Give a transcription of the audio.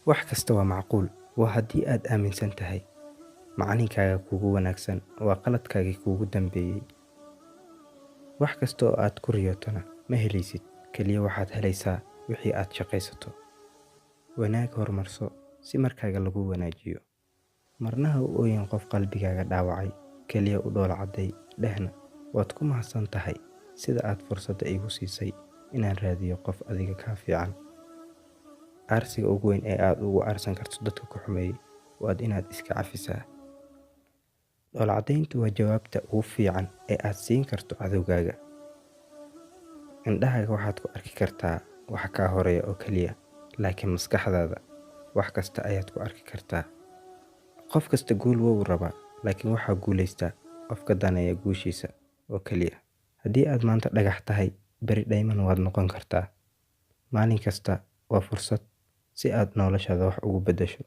Wax kasta waa macquul. Waa haddii aad aaminsan tahay macalinkaaga kugu wanaagsan waa qaladkaagii kuugu dambeeyay. Wax kasta oo aad ku riyootana ma helaysid, kaliya waxaad helaysaa wixii aad shaqaysato. Wanaag horumarso si markaaga lagu wanaajiyo. Marna ha u ooyin qof qalbigaaga dhaawacay, kaliya u dhoola cadday, dhehna waad ku mahadsan tahay sida aad fursadda igu siisay inaan raadiyo qof adiga kaa fiican. Aarsiga ugu weyn ee aad ugu aarsan karto dadka ku xumeeyay waa inaad iska cafisaa. Dhoola caddayntu waa jawaabta ugu fiican ee aad siin karto cadowgaaga. Indhahaaga waxaad ku arki kartaa waxa kaa horeeya oo kaliya, laakiin maskaxdaada wax kasta ayaad ku arki kartaa. Qof kasta guul wuu rabaa, laakiin waxaa guulaysta qofka daneeya guushiisa oo kaliya. Haddii aad maanta dhagax tahay, beri diamond waad noqon kartaa. Maalin kasta waa fursad si aad noloshaada wax ugu beddesho.